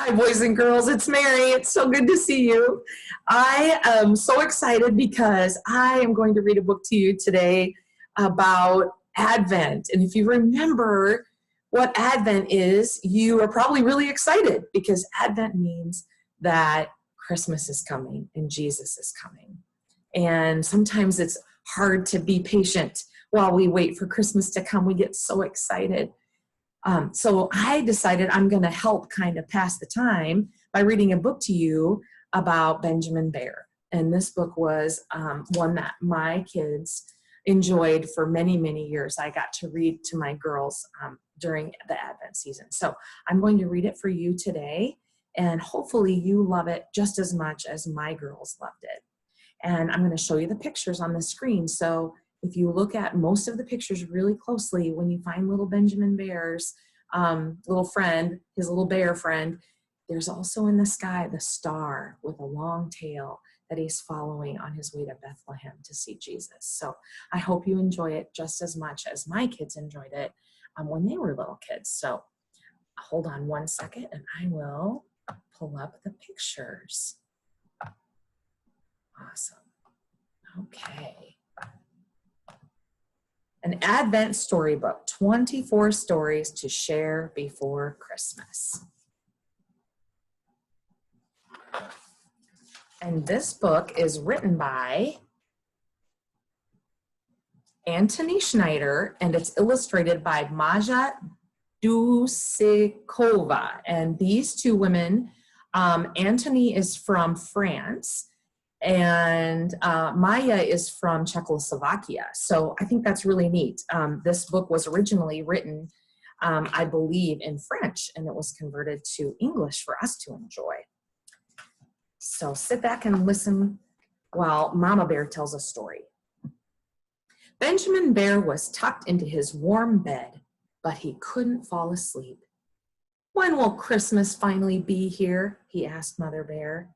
Hi, boys and girls. It's Mary. It's so good to see you. I am so excited because I am going to read a book to you today about Advent. And if you remember what Advent is, you are probably really excited because Advent means that Christmas is coming and Jesus is coming. And sometimes it's hard to be patient while we wait for Christmas to come. We get so excited. So I decided I'm going to help kind of pass the time by reading a book to you about Benjamin Bear. And this book was one that my kids enjoyed for many, many years. I got to read to my girls during the Advent season. So I'm going to read it for you today, and hopefully you love it just as much as my girls loved it. And I'm going to show you the pictures on the screen. So if you look at most of the pictures really closely, when you find little Benjamin Bear's little friend, his little bear friend, there's also in the sky the star with a long tail that he's following on his way to Bethlehem to see Jesus. So I hope you enjoy it just as much as my kids enjoyed it when they were little kids. So hold on one second and I will pull up the pictures. Awesome. Okay. An Advent storybook, 24 stories to share before Christmas. And this book is written by Anthony Schneider, and it's illustrated by Maja Dusikova. And these two women, Anthony is from France, and Maya is from Czechoslovakia. So I think that's really neat. This book was originally written, I believe, in French, and it was converted to English for us to enjoy. So sit back and listen while Mama Bear tells a story. Benjamin Bear was tucked into his warm bed, but he couldn't fall asleep. "When will Christmas finally be here?" he asked Mother Bear.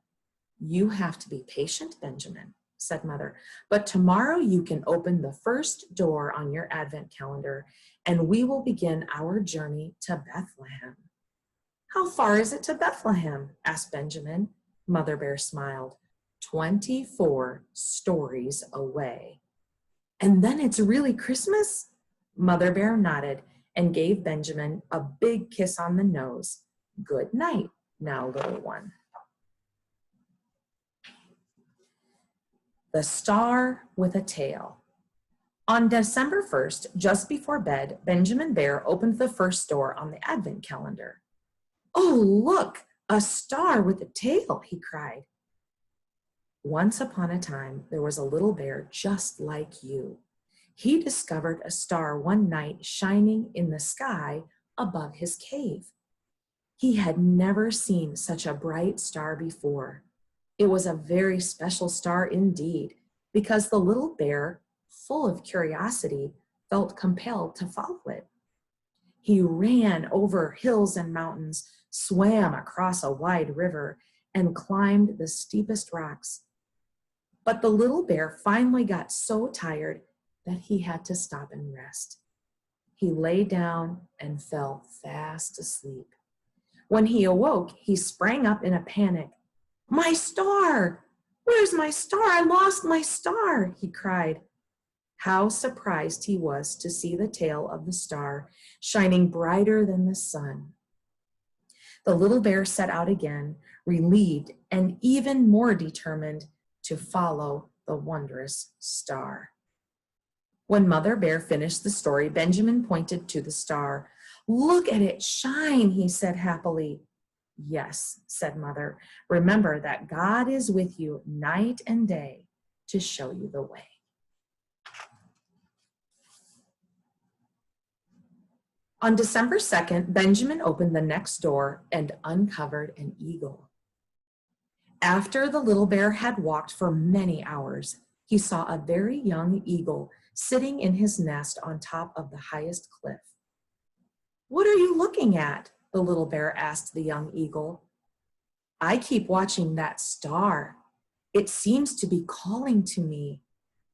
"You have to be patient, Benjamin," said Mother, "but tomorrow you can open the first door on your Advent calendar and we will begin our journey to Bethlehem." "How far is it to Bethlehem?" asked Benjamin. Mother Bear smiled. 24 stories away." "And then it's really Christmas?" Mother Bear nodded and gave Benjamin a big kiss on the nose. "Good night, now, little one." The Star with a Tail. On December 1st, just before bed, Benjamin Bear opened the first door on the Advent calendar. "Oh, look, a star with a tail," he cried. Once upon a time, there was a little bear just like you. He discovered a star one night shining in the sky above his cave. He had never seen such a bright star before. It was a very special star indeed, because the little bear, full of curiosity, felt compelled to follow it. He ran over hills and mountains, swam across a wide river, and climbed the steepest rocks. But the little bear finally got so tired that he had to stop and rest. He lay down and fell fast asleep. When he awoke, he sprang up in a panic. "My star! Where's my star? I lost my star!" he cried. How surprised he was to see the tail of the star shining brighter than the sun. The little bear set out again, relieved and even more determined to follow the wondrous star. When Mother Bear finished the story, Benjamin pointed to the star. "Look at it shine," he said happily. "Yes," said Mother, "remember that God is with you night and day to show you the way." On December 2nd, Benjamin opened the next door and uncovered an eagle. After the little bear had walked for many hours, he saw a very young eagle sitting in his nest on top of the highest cliff. "What are you looking at?" the little bear asked the young eagle. "I keep watching that star. It seems to be calling to me.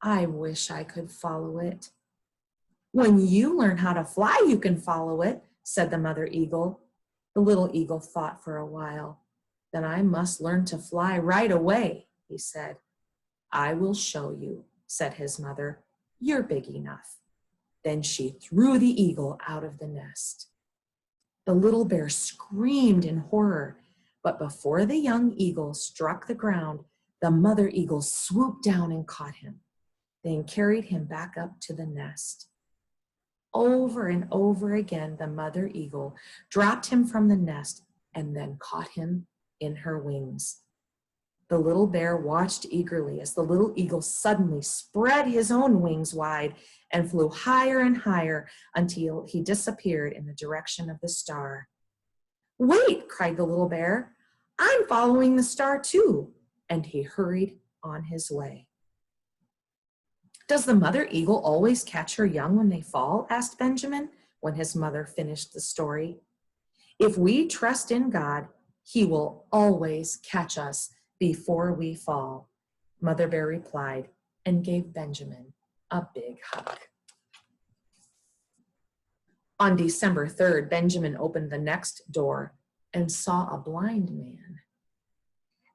I wish I could follow it." "When you learn how to fly, you can follow it," said the mother eagle. The little eagle thought for a while. Then I must learn to fly right away, he said. I will show you, said his mother. You're big enough. Then she threw the eagle out of the nest. The little bear screamed in horror, but before the young eagle struck the ground, the mother eagle swooped down and caught him, then carried him back up to the nest. Over and over again, the mother eagle dropped him from the nest and then caught him in her wings. The little bear watched eagerly as the little eagle suddenly spread his own wings wide and flew higher and higher until he disappeared in the direction of the star. Wait, cried the little bear. I'm following the star too. And he hurried on his way. Does the mother eagle always catch her young when they fall? Asked Benjamin when his mother finished the story. If we trust in God, he will always catch us before we fall, Mother Bear replied and gave Benjamin a big hug. On December 3rd, Benjamin opened the next door and saw a blind man.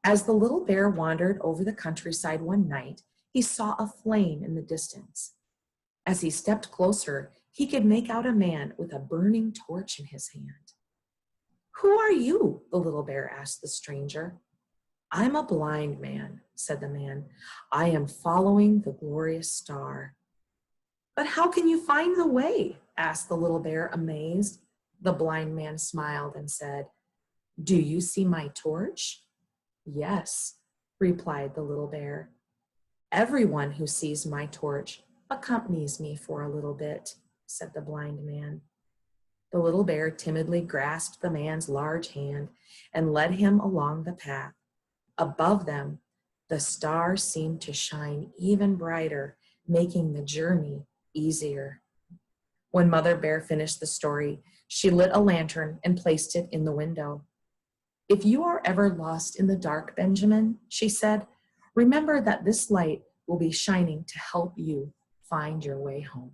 As the little bear wandered over the countryside one night, he saw a flame in the distance. As he stepped closer, he could make out a man with a burning torch in his hand. Who are you? The little bear asked the stranger. I'm a blind man, said the man. I am following the glorious star. But how can you find the way? Asked the little bear, amazed. The blind man smiled and said, Do you see my torch? Yes, replied the little bear. Everyone who sees my torch accompanies me for a little bit, said the blind man. The little bear timidly grasped the man's large hand and led him along the path. Above them, the stars seemed to shine even brighter, making the journey easier. When Mother Bear finished the story, she lit a lantern and placed it in the window. If you are ever lost in the dark, Benjamin, she said, remember that this light will be shining to help you find your way home.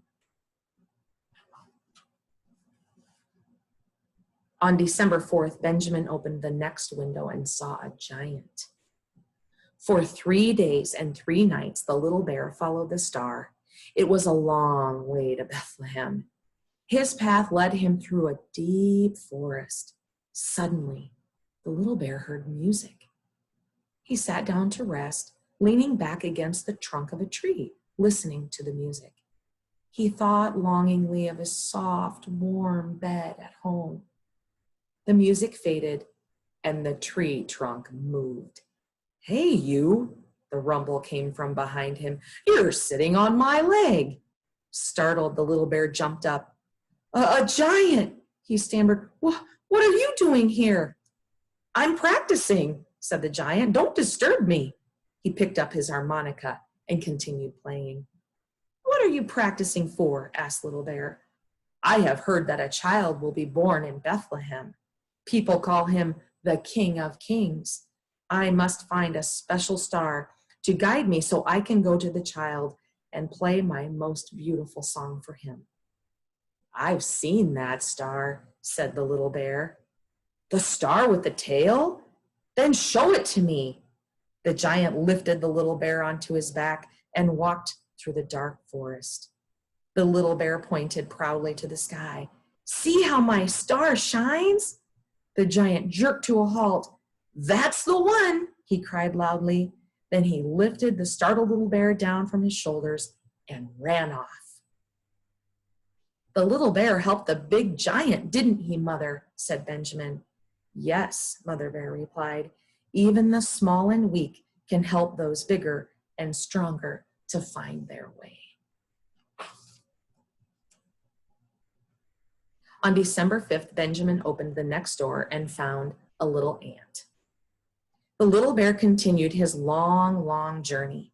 On December 4th, Benjamin opened the next window and saw a giant. For 3 days and 3 nights, the little bear followed the star. It was a long way to Bethlehem. His path led him through a deep forest. Suddenly, the little bear heard music. He sat down to rest, leaning back against the trunk of a tree, listening to the music. He thought longingly of his soft, warm bed at home. The music faded, and the tree trunk moved. Hey, you, the rumble came from behind him. You're sitting on my leg. Startled, the little bear jumped up. A giant, he stammered. What are you doing here? I'm practicing, said the giant. Don't disturb me. He picked up his harmonica and continued playing. What are you practicing for? Asked Little Bear. I have heard that a child will be born in Bethlehem. People call him the King of Kings. I must find a special star to guide me so I can go to the child and play my most beautiful song for him. I've seen that star, said the little bear. The star with the tail? Then show it to me. The giant lifted the little bear onto his back and walked through the dark forest. The little bear pointed proudly to the sky. See how my star shines? The giant jerked to a halt. That's the one, he cried loudly. Then he lifted the startled little bear down from his shoulders and ran off. The little bear helped the big giant, didn't he, Mother? Said Benjamin. Yes, Mother Bear replied. Even the small and weak can help those bigger and stronger to find their way. On December 5th, Benjamin opened the next door and found a little ant. The little bear continued his long journey.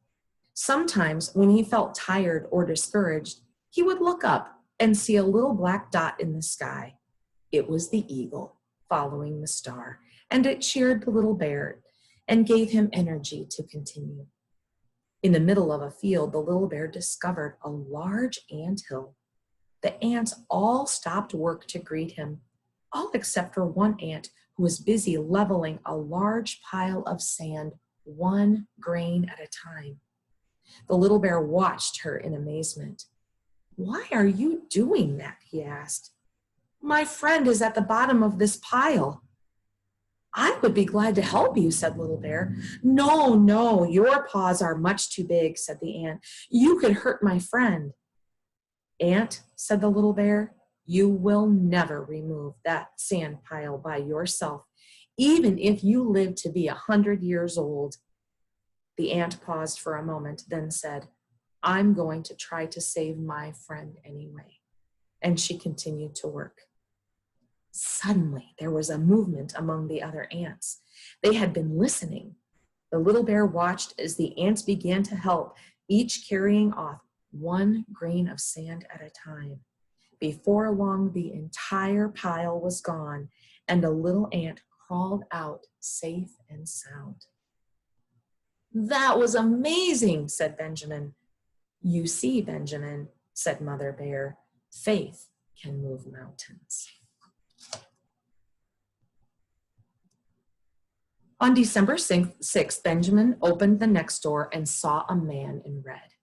Sometimes when he felt tired or discouraged, he would look up and see a little black dot in the sky. It was the eagle following the star, and it cheered the little bear and gave him energy to continue. In the middle of a field, the little bear discovered a large anthill. The ants all stopped work to greet him. all except for one ant who was busy leveling a large pile of sand, one grain at a time. The little bear watched her in amazement. "Why are you doing that?" he asked. "My friend is at the bottom of this pile." "I would be glad to help you," said Little Bear. "No, no, your paws are much too big," said the ant. "You could hurt my friend." "Ant," said the little bear, "you will never remove that sand pile by yourself, even if you live to be 100 years old." The ant paused for a moment, then said, "I'm going to try to save my friend anyway." And she continued to work. Suddenly, there was a movement among the other ants. They had been listening. The little bear watched as the ants began to help, each carrying off one grain of sand at a time. Before long, the entire pile was gone, and the little ant crawled out safe and sound. "That was amazing," said Benjamin. "You see, Benjamin," said Mother Bear, "faith can move mountains." On December 6th, Benjamin opened the next door and saw a man in red.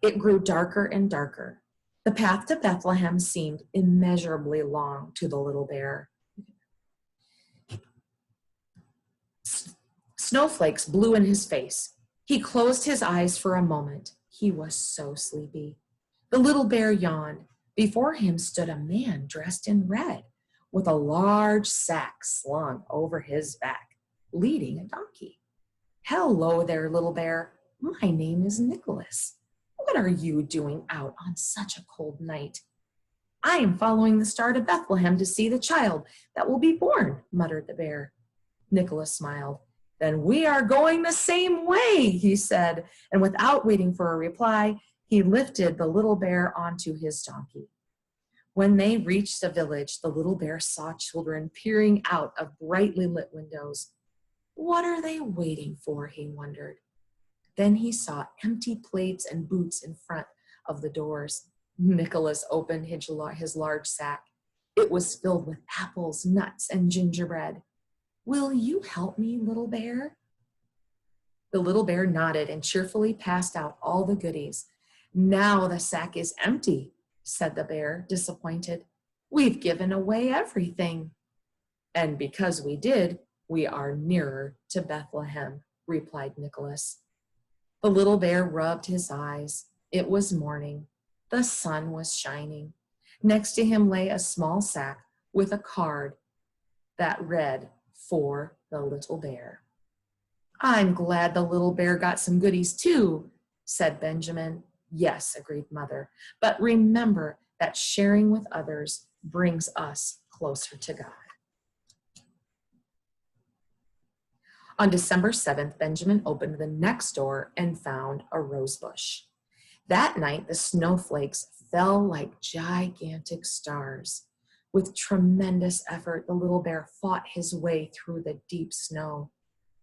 It grew darker and darker. The path to Bethlehem seemed immeasurably long to the little bear. Snowflakes blew in his face. He closed his eyes for a moment. He was so sleepy. The little bear yawned. Before him stood a man dressed in red, with a large sack slung over his back, leading a donkey. "Hello there, little bear. My name is Nicholas. What are you doing out on such a cold night?" "I am following the star to Bethlehem to see the child that will be born," muttered the bear. Nicholas smiled. "Then we are going the same way," he said, and without waiting for a reply, he lifted the little bear onto his donkey. When they reached the village, the little bear saw children peering out of brightly lit windows. What are they waiting for, he wondered. Then he saw empty plates and boots in front of the doors. Nicholas opened his large sack. It was filled with apples, nuts, and gingerbread. "Will you help me, little bear?" The little bear nodded and cheerfully passed out all the goodies. "Now the sack is empty," said the bear, disappointed. "We've given away everything." "And because we did, we are nearer to Bethlehem," replied Nicholas. The little bear rubbed his eyes. It was morning. The sun was shining. Next to him lay a small sack with a card that read, "For the little bear." "I'm glad the little bear got some goodies too," said Benjamin. "Yes," agreed Mother, "but remember that sharing with others brings us closer to God." On December 7th, Benjamin opened the next door and found a rose bush. That night, the snowflakes fell like gigantic stars. With tremendous effort, the little bear fought his way through the deep snow.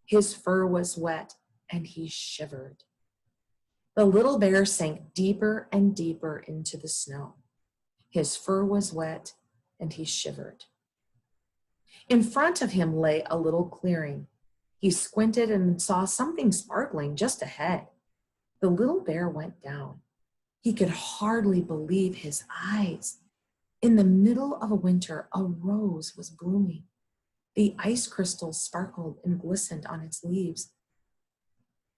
His fur was wet, and he shivered. The little bear sank deeper and deeper into the snow. His fur was wet, and he shivered. In front of him lay a little clearing. He squinted and saw something sparkling just ahead. The little bear went down. He could hardly believe his eyes. In the middle of winter, a rose was blooming. The ice crystals sparkled and glistened on its leaves.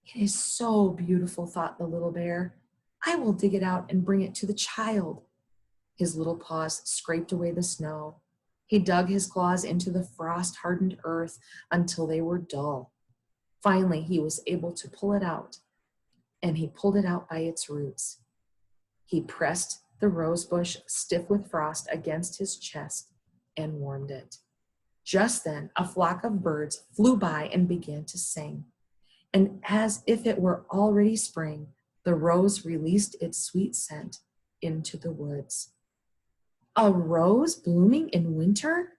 "It is so beautiful," thought the little bear. "I will dig it out and bring it to the child." His little paws scraped away the snow. He dug his claws into the frost-hardened earth until they were dull. Finally, he was able to pull it out, and he pulled it out by its roots. He pressed the rose bush stiff with frost against his chest and warmed it. Just then, a flock of birds flew by and began to sing. And as if it were already spring, the rose released its sweet scent into the woods. "A rose blooming in winter?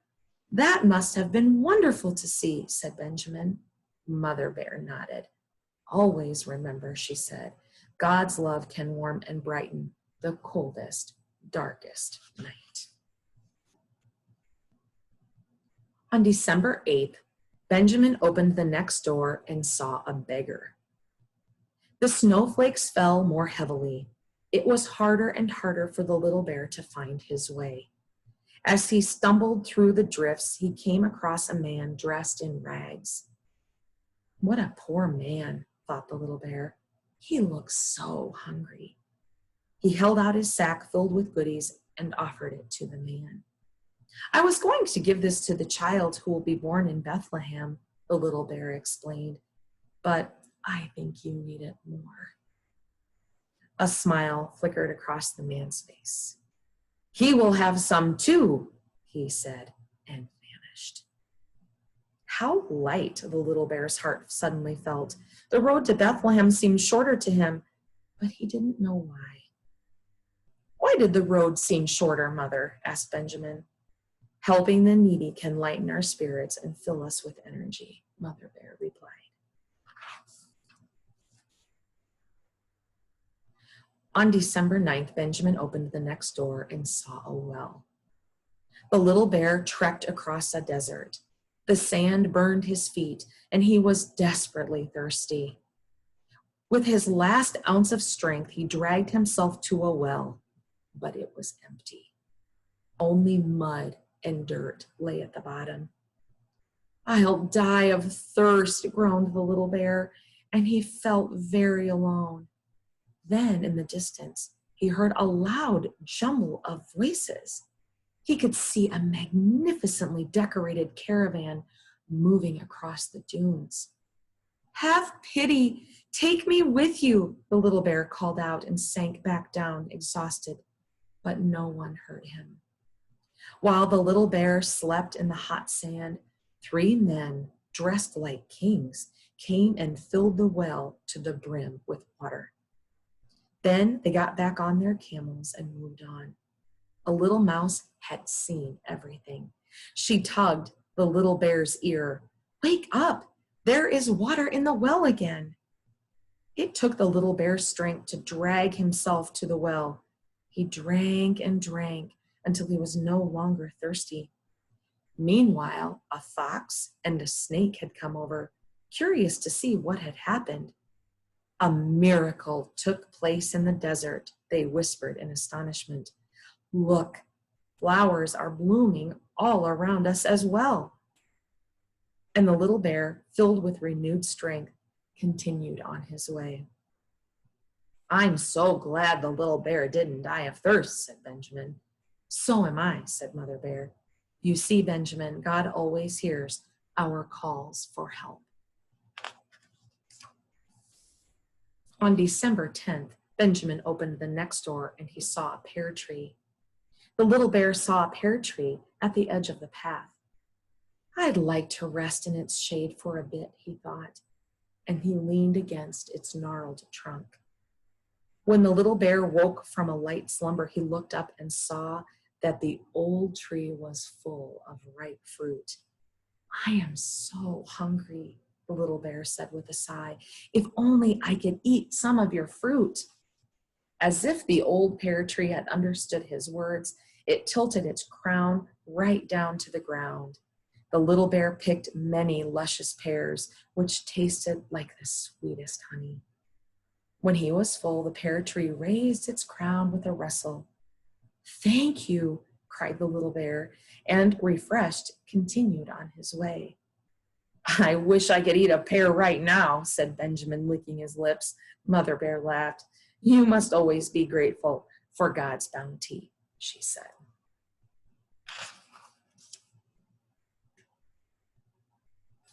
That must have been wonderful to see," said Benjamin. Mother Bear nodded. "Always remember," she said, "God's love can warm and brighten the coldest, darkest night." On December 8th, Benjamin opened the next door and saw a beggar. The snowflakes fell more heavily. It was harder and harder for the little bear to find his way. As he stumbled through the drifts, he came across a man dressed in rags. What a poor man, thought the little bear. He looks so hungry. He held out his sack filled with goodies and offered it to the man. I was going to give this to the child who will be born in Bethlehem, the little bear explained, but I think you need it more. A smile flickered across the man's face. He will have some too, he said, and vanished. How light the little bear's heart suddenly felt. The road to Bethlehem seemed shorter to him, but he didn't know why. Why did the road seem shorter, Mother? Asked Benjamin. Helping the needy can lighten our spirits and fill us with energy, Mother Bear replied. On December 9th, Benjamin opened the next door and saw a well. The little bear trekked across a desert. The sand burned his feet, and he was desperately thirsty. With his last ounce of strength, he dragged himself to a well, but it was empty. Only mud and dirt lay at the bottom. I'll die of thirst, groaned the little bear, and he felt very alone. Then, in the distance, he heard a loud jumble of voices. He could see a magnificently decorated caravan moving across the dunes. Have pity, take me with you, the little bear called out and sank back down, exhausted, but no one heard him. While the little bear slept in the hot sand, 3 men dressed like kings came and filled the well to the brim with water. Then they got back on their camels and moved on. A little mouse had seen everything. She tugged the little bear's ear. Wake up! There is water in the well again. It took the little bear's strength to drag himself to the well. He drank and drank until he was no longer thirsty. Meanwhile, a fox and a snake had come over, curious to see what had happened. A miracle took place in the desert, they whispered in astonishment. Look, flowers are blooming all around us as well. And the little bear, filled with renewed strength, continued on his way. I'm so glad the little bear didn't die of thirst, said Benjamin. So am I, said Mother Bear. You see, Benjamin, God always hears our calls for help. On December 10th, Benjamin opened the next door and he saw a pear tree. The little bear saw a pear tree at the edge of the path. I'd like to rest in its shade for a bit, he thought, and he leaned against its gnarled trunk. When the little bear woke from a light slumber, he looked up and saw that the old tree was full of ripe fruit. I am so hungry, the little bear said with a sigh. If only I could eat some of your fruit. As if the old pear tree had understood his words, it tilted its crown right down to the ground. The little bear picked many luscious pears, which tasted like the sweetest honey. When he was full, the pear tree raised its crown with a rustle. Thank you, cried the little bear, and refreshed, continued on his way. I wish I could eat a pear right now, said Benjamin, licking his lips. Mother Bear laughed. You must always be grateful for God's bounty, she said.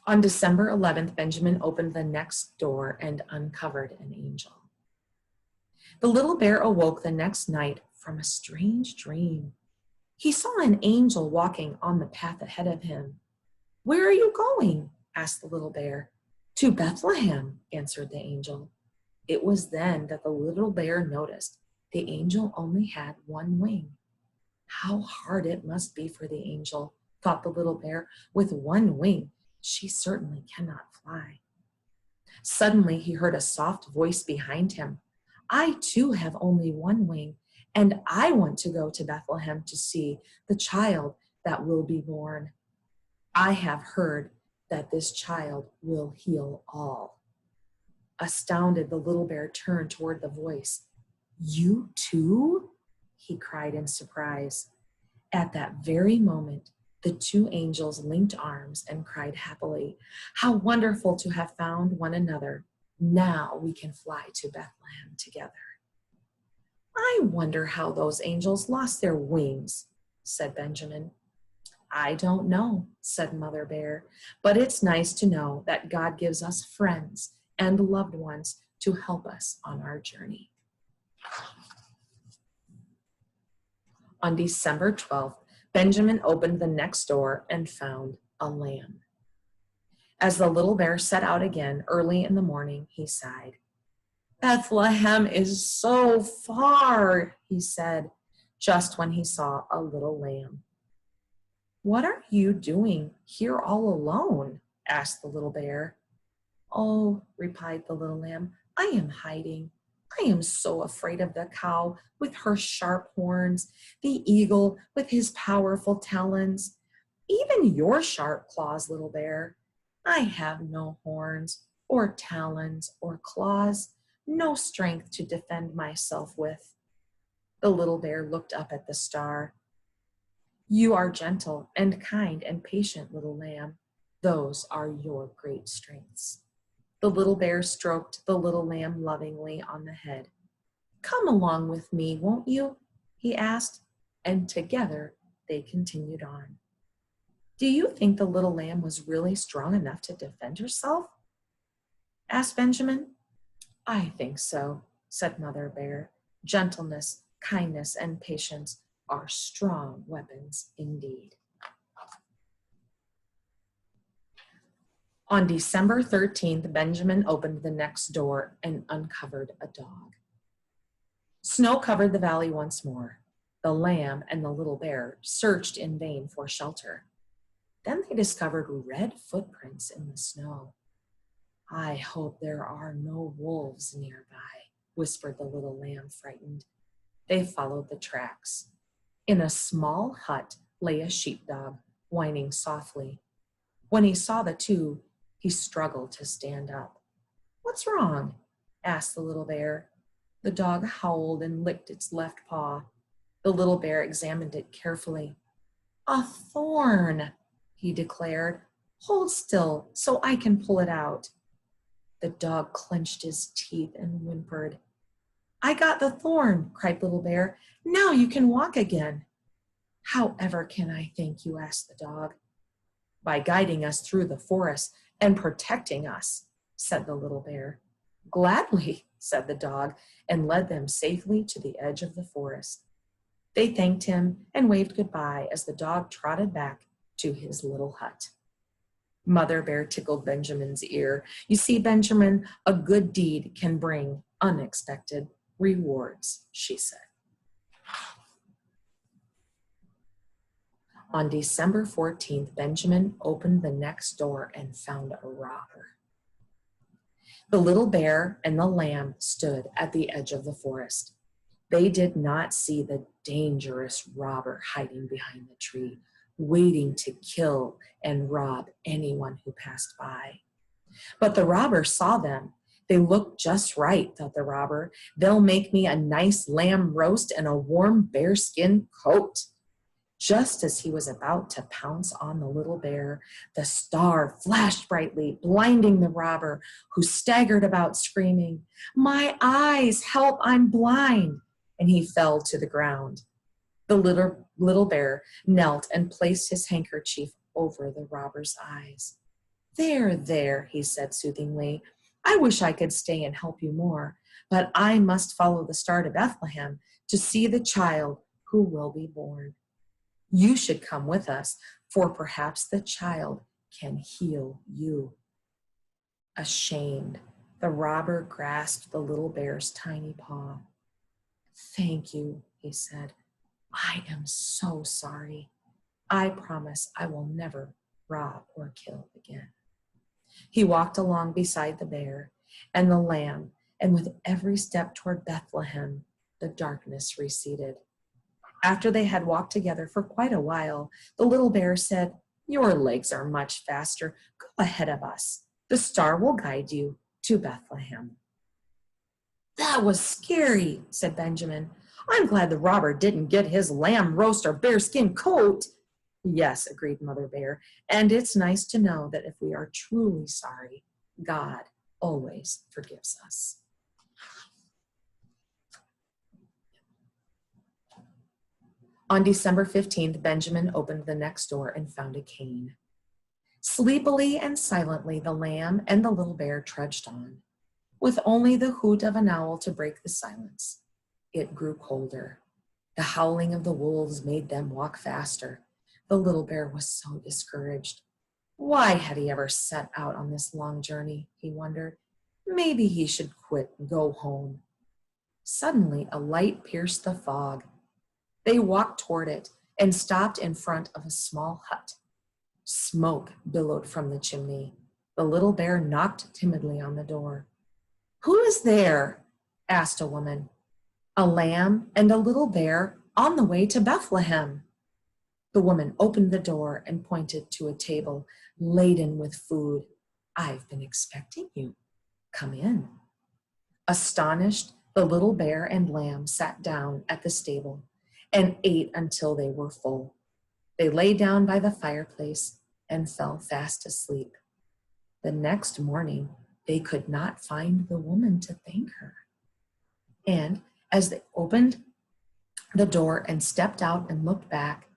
On December 11th, Benjamin opened the next door and uncovered an angel. The little bear awoke the next night from a strange dream. He saw an angel walking on the path ahead of him. Where are you going? Asked the little bear. To Bethlehem, answered the angel. It was then that the little bear noticed the angel only had one wing. How hard it must be for the angel, thought the little bear. With one wing, she certainly cannot fly. Suddenly, he heard a soft voice behind him. I too have only one wing, and I want to go to Bethlehem to see the child that will be born. I have heard that this child will heal all." Astounded, the little bear turned toward the voice. "You too?" he cried in surprise. At that very moment, the two angels linked arms and cried happily, "How wonderful to have found one another. Now we can fly to Bethlehem together." "I wonder how those angels lost their wings," said Benjamin. "I don't know," said Mother Bear, "but it's nice to know that God gives us friends and loved ones to help us on our journey." On December 12th, Benjamin opened the next door and found a lamb. As the little bear set out again early in the morning, he sighed. "Bethlehem is so far," he said, just when he saw a little lamb. "What are you doing here all alone?" asked the little bear. "Oh," replied the little lamb, "I am hiding. I am so afraid of the cow with her sharp horns, the eagle with his powerful talons, even your sharp claws, little bear. I have no horns or talons or claws, no strength to defend myself with." The little bear looked up at the star. "You are gentle and kind and patient, little lamb. Those are your great strengths." The little bear stroked the little lamb lovingly on the head. "Come along with me, won't you?" he asked, and together they continued on. "Do you think the little lamb was really strong enough to defend herself?" asked Benjamin. "I think so," said Mother Bear. "Gentleness, kindness, and patience are strong weapons indeed." On December 13th, Benjamin opened the next door and uncovered a dog. Snow covered the valley once more. The lamb and the little bear searched in vain for shelter. Then they discovered red footprints in the snow. "I hope there are no wolves nearby," whispered the little lamb, frightened. They followed the tracks. In a small hut lay a sheepdog, whining softly. When he saw the two, he struggled to stand up. "What's wrong?" asked the little bear. The dog howled and licked its left paw. The little bear examined it carefully. "A thorn," he declared. "Hold still so I can pull it out." The dog clenched his teeth and whimpered. "I got the thorn," cried Little Bear. "Now you can walk again." "However can I thank you?" asked the dog. "By guiding us through the forest and protecting us," said the little bear. "Gladly," said the dog, and led them safely to the edge of the forest. They thanked him and waved goodbye as the dog trotted back to his little hut. Mother Bear tickled Benjamin's ear. "You see, Benjamin, a good deed can bring unexpected rewards," she said. On December 14th, Benjamin opened the next door and found a robber. The little bear and the lamb stood at the edge of the forest. They did not see the dangerous robber hiding behind the tree, waiting to kill and rob anyone who passed by. But the robber saw them. "They look just right," thought the robber. "They'll make me a nice lamb roast and a warm bearskin coat." Just as he was about to pounce on the little bear, the star flashed brightly, blinding the robber, who staggered about screaming, "My eyes, help, I'm blind!" And he fell to the ground. The little bear knelt and placed his handkerchief over the robber's eyes. "There, there," he said soothingly. "I wish I could stay and help you more, but I must follow the star to Bethlehem to see the child who will be born. You should come with us, for perhaps the child can heal you." Ashamed, the robber grasped the little bear's tiny paw. "Thank you," he said. "I am so sorry. I promise I will never rob or kill again." He walked along beside the bear and the lamb, and with every step toward Bethlehem, the darkness receded. After they had walked together for quite a while, the little bear said, Your legs are much faster. Go ahead of us. The star will guide you to Bethlehem." "That was scary," said Benjamin. "I'm glad the robber didn't get his lamb roast or bearskin coat." "Yes," agreed Mother Bear, "and it's nice to know that if we are truly sorry, God always forgives us." On December 15th, Benjamin opened the next door and found a cane. Sleepily and silently, the lamb and the little bear trudged on, with only the hoot of an owl to break the silence. It grew colder. The howling of the wolves made them walk faster. The little bear was so discouraged. Why had he ever set out on this long journey, he wondered. Maybe he should quit and go home. Suddenly, a light pierced the fog. They walked toward it and stopped in front of a small hut. Smoke billowed from the chimney. The little bear knocked timidly on the door. "Who is there?" asked a woman. "A lamb and a little bear on the way to Bethlehem." The woman opened the door and pointed to a table laden with food. "I've been expecting you. Come in." Astonished, the little bear and lamb sat down at the stable and ate until they were full. They lay down by the fireplace and fell fast asleep. The next morning, they could not find the woman to thank her. And as they opened the door and stepped out and looked back,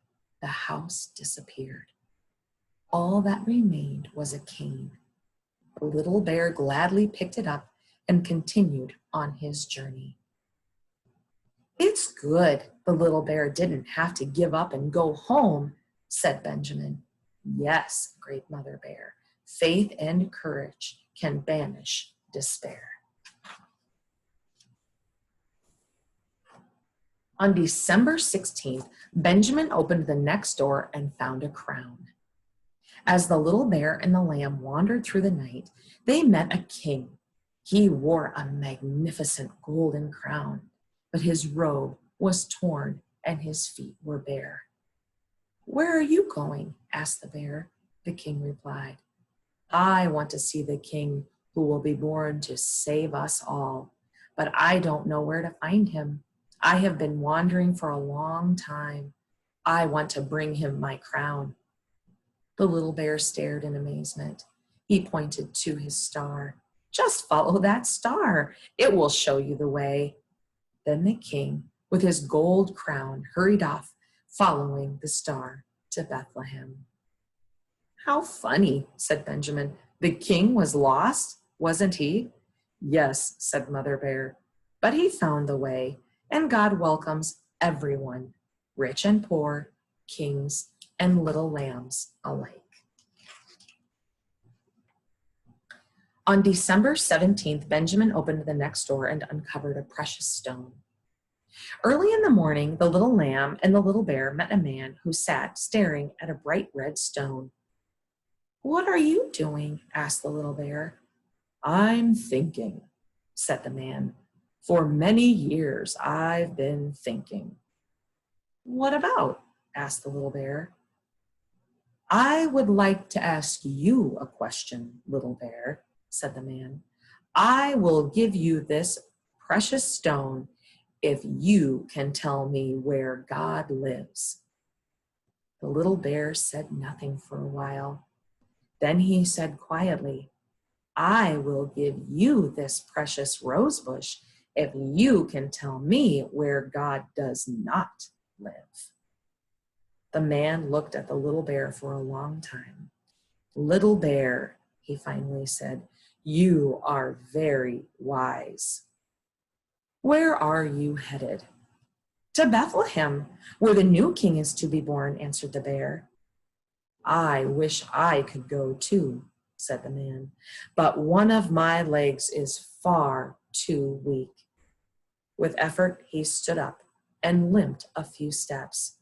the house disappeared. All that remained was a cane. The little bear gladly picked it up and continued on his journey. "It's good the little bear didn't have to give up and go home," said Benjamin. "Yes," agreed Mother Bear. "Faith and courage can banish despair." On December 16th, Benjamin opened the next door and found a crown. As the little bear and the lamb wandered through the night, they met a king. He wore a magnificent golden crown, but his robe was torn and his feet were bare. "Where are you going?" asked the bear. The king replied, "I want to see the king who will be born to save us all, but I don't know where to find him. I have been wandering for a long time. I want to bring him my crown." The little bear stared in amazement. He pointed to his star. "Just follow that star. It will show you the way." Then the king, with his gold crown, hurried off, following the star to Bethlehem. "How funny," said Benjamin. "The king was lost, wasn't he?" "Yes," said Mother Bear, "but he found the way, and God welcomes everyone, rich and poor, kings and little lambs alike." On December 17th, Benjamin opened the next door and uncovered a precious stone. Early in the morning, the little lamb and the little bear met a man who sat staring at a bright red stone. "What are you doing?" asked the little bear. "I'm thinking," said the man. "For many years I've been thinking." "What about?" asked the little bear. "I would like to ask you a question, little bear," said the man. "I will give you this precious stone if you can tell me where God lives." The little bear said nothing for a while. Then he said quietly, "I will give you this precious rose bush if you can tell me where God does not live." The man looked at the little bear for a long time. "Little bear," he finally said, "you are very wise. Where are you headed?" "To Bethlehem, where the new king is to be born," answered the bear. "I wish I could go too," said the man, "but one of my legs is far too weak." With effort, he stood up and limped a few steps.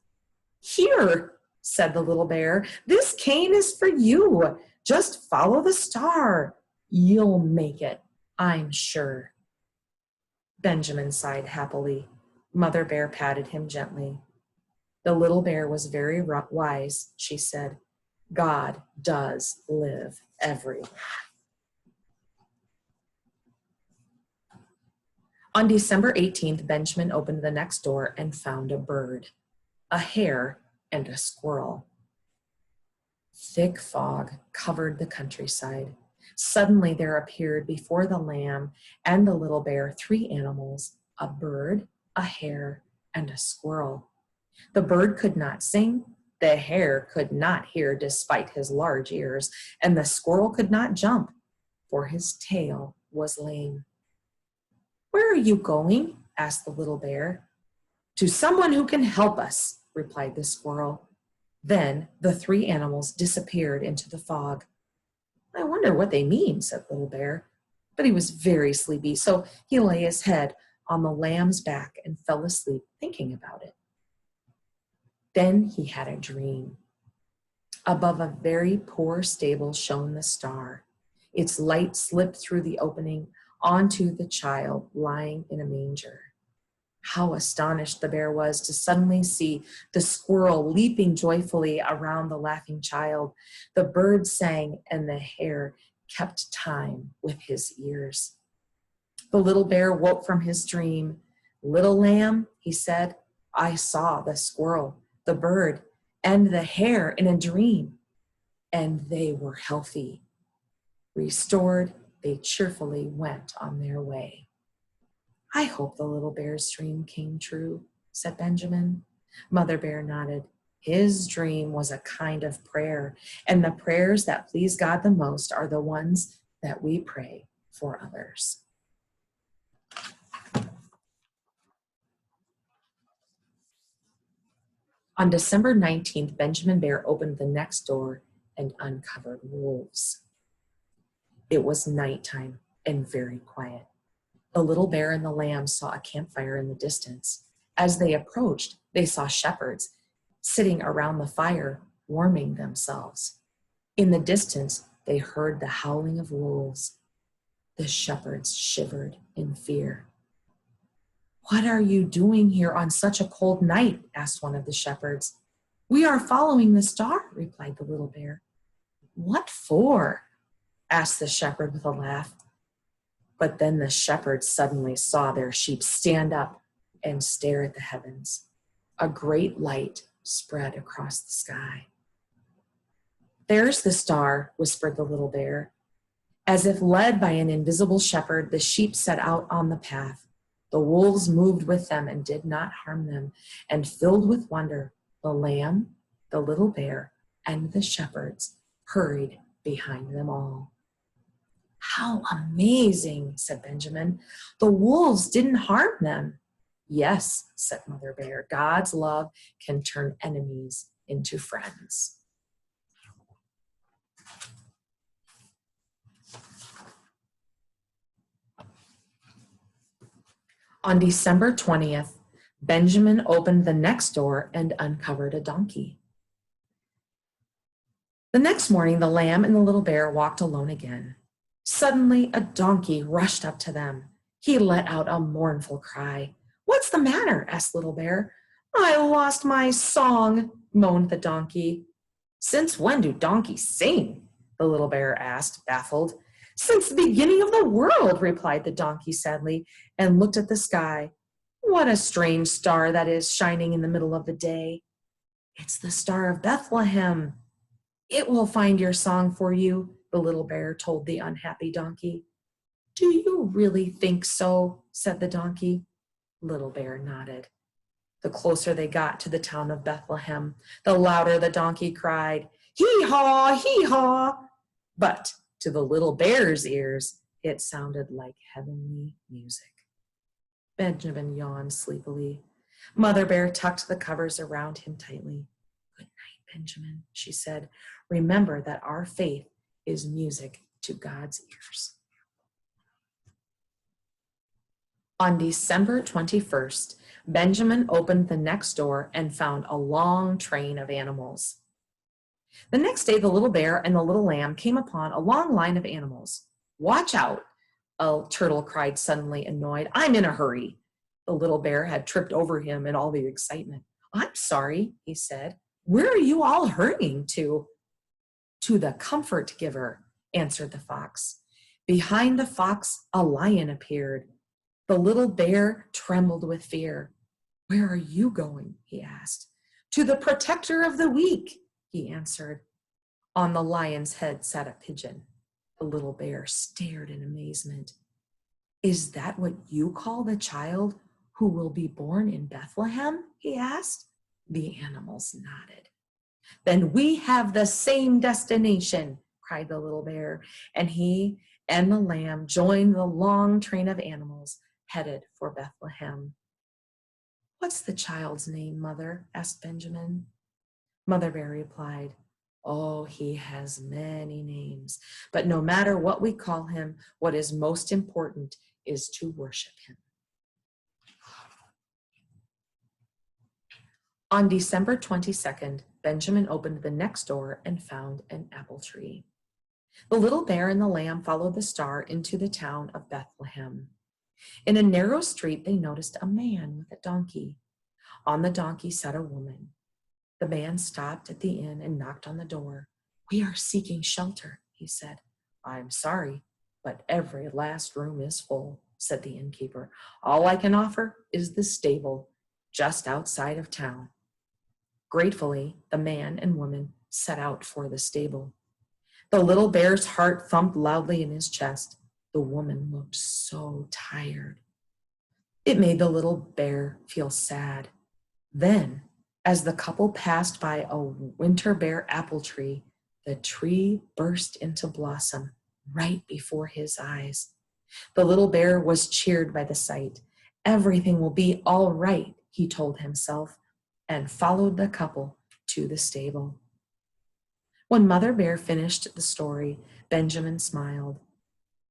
"Here," said the little bear, "this cane is for you. Just follow the star. You'll make it, I'm sure." Benjamin sighed happily. Mother Bear patted him gently. "The little bear was very wise," she said. God does live everywhere. On December 18th, Benjamin opened the next door and found a bird, a hare, and a squirrel. Thick fog covered the countryside. Suddenly there appeared before the lamb and the little bear 3 animals, a bird, a hare, and a squirrel. The bird could not sing, the hare could not hear despite his large ears, and the squirrel could not jump, for his tail was lame. "Where are you going?" asked the little bear. "To someone who can help us," replied the squirrel. Then the 3 animals disappeared into the fog. "I wonder what they mean," said Little Bear. But he was very sleepy, so he lay his head on the lamb's back and fell asleep thinking about it. Then he had a dream. Above a very poor stable shone the star. Its light slipped through the opening onto the child lying in a manger. How astonished the bear was to suddenly see the squirrel leaping joyfully around the laughing child. The bird sang and the hare kept time with his ears. The little bear woke from his dream. "Little lamb," he said, "I saw the squirrel, the bird, and the hare in a dream, and they were healthy." Restored, they cheerfully went on their way. "I hope the little bear's dream came true," said Benjamin. Mother Bear nodded. His dream was a kind of prayer, and the prayers that please God the most are the ones that we pray for others. On December 19th, Benjamin Bear opened the next door and uncovered wolves. It was nighttime and very quiet. The little bear and the lamb saw a campfire in the distance. As they approached, they saw shepherds sitting around the fire, warming themselves. In the distance, they heard the howling of wolves. The shepherds shivered in fear. "What are you doing here on such a cold night?" asked one of the shepherds. "We are following the star," replied the little bear. "What for?" asked the shepherd with a laugh. But then the shepherds suddenly saw their sheep stand up and stare at the heavens. A great light spread across the sky. "There's the star," whispered the little bear. As if led by an invisible shepherd, the sheep set out on the path. The wolves moved with them and did not harm them, and filled with wonder, the lamb, the little bear, and the shepherds hurried behind them all. "How amazing," said Benjamin. "The wolves didn't harm them." "Yes," said Mother Bear, "God's love can turn enemies into friends." On December 20th, Benjamin opened the next door and uncovered a donkey. The next morning, the lamb and the little bear walked alone again. Suddenly, a donkey rushed up to them. He let out a mournful cry. "What's the matter?" asked Little Bear. "I lost my song," moaned the donkey. "Since when do donkeys sing?" the little bear asked, baffled. "Since the beginning of the world," replied the donkey sadly, and looked at the sky. "What a strange star that is shining in the middle of the day." "It's the Star of Bethlehem." "It will find your song for you," the little bear told the unhappy donkey. "Do you really think so?" said the donkey. Little Bear nodded. The closer they got to the town of Bethlehem, the louder the donkey cried, "Hee-haw, hee-haw!" But to the little bear's ears, it sounded like heavenly music. Benjamin yawned sleepily. Mother Bear tucked the covers around him tightly. "Good night, Benjamin," she said. "Remember that our faith is music to God's ears." On December 21st, Benjamin opened the next door and found a long train of animals. The next day, the little bear and the little lamb came upon a long line of animals. "Watch out," a turtle cried, suddenly annoyed. "I'm in a hurry." The little bear had tripped over him in all the excitement. "I'm sorry," he said. "Where are you all hurrying to?" To the comfort giver, answered the fox. Behind the fox, a lion appeared. The little bear trembled with fear. Where are you going? He asked. To the protector of the weak, he answered. On the lion's head sat a pigeon. The little bear stared in amazement. Is that what you call the child who will be born in Bethlehem? He asked. The animals nodded. Then we have the same destination, cried the little bear, and he and the lamb joined the long train of animals headed for Bethlehem. What's the child's name, Mother? Asked Benjamin. Mother Bear replied, Oh, he has many names, but no matter what we call him, what is most important is to worship him. On December 22nd, Benjamin opened the next door and found an apple tree. The little bear and the lamb followed the star into the town of Bethlehem. In a narrow street, they noticed a man with a donkey. On the donkey sat a woman. The man stopped at the inn and knocked on the door. We are seeking shelter, he said. I'm sorry, but every last room is full, said the innkeeper. All I can offer is the stable just outside of town. Gratefully, the man and woman set out for the stable. The little bear's heart thumped loudly in his chest. The woman looked so tired. It made the little bear feel sad. Then, as the couple passed by a winter bear apple tree, the tree burst into blossom right before his eyes. The little bear was cheered by the sight. Everything will be all right, he told himself, and followed the couple to the stable. When Mother Bear finished the story, Benjamin smiled.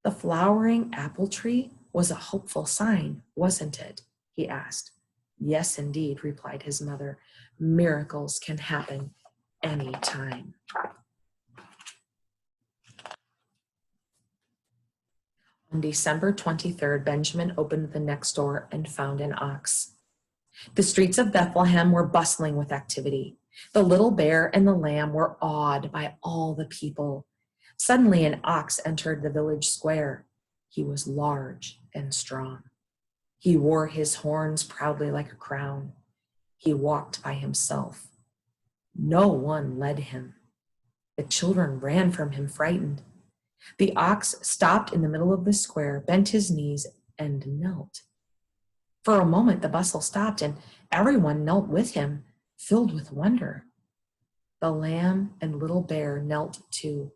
The flowering apple tree was a hopeful sign, wasn't it? He asked. Yes, indeed, replied his mother. Miracles can happen any time. On December 23rd, Benjamin opened the next door and found an ox. The streets of Bethlehem were bustling with activity. The little bear and the lamb were awed by all the people. Suddenly, an ox entered the village square. He was large and strong. He wore his horns proudly like a crown. He walked by himself. No one led him. The children ran from him frightened. The ox stopped in the middle of the square, bent his knees, and knelt. For a moment, the bustle stopped, and everyone knelt with him, filled with wonder. The lamb and little bear knelt too.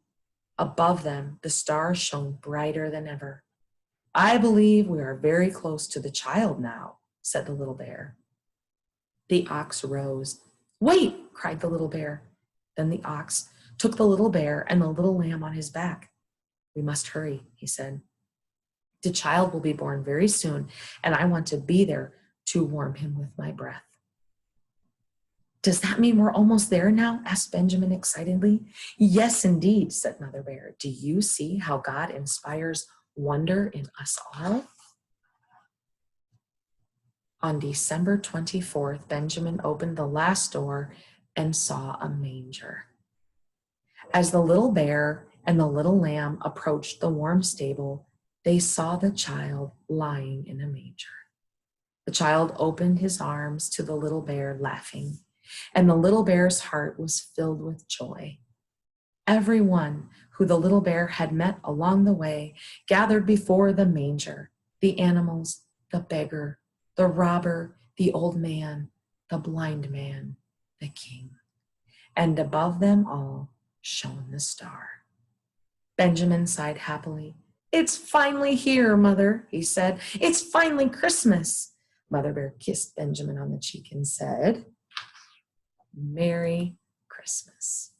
Above them, the stars shone brighter than ever. I believe we are very close to the child now, said the little bear. The ox rose. Wait, cried the little bear. Then the ox took the little bear and the little lamb on his back. We must hurry, he said. The child will be born very soon, and I want to be there to warm him with my breath. Does that mean we're almost there now? Asked Benjamin excitedly. Yes, indeed, said Mother Bear. Do you see how God inspires wonder in us all? On December 24th, Benjamin opened the last door and saw a manger. As the little bear and the little lamb approached the warm stable, they saw the child lying in a manger. The child opened his arms to the little bear, laughing, and the little bear's heart was filled with joy. Everyone who the little bear had met along the way gathered before the manger, the animals, the beggar, the robber, the old man, the blind man, the king. And above them all shone the star. Benjamin sighed happily. It's finally here, Mother, he said. It's finally Christmas. Mother Bear kissed Benjamin on the cheek and said, Merry Christmas.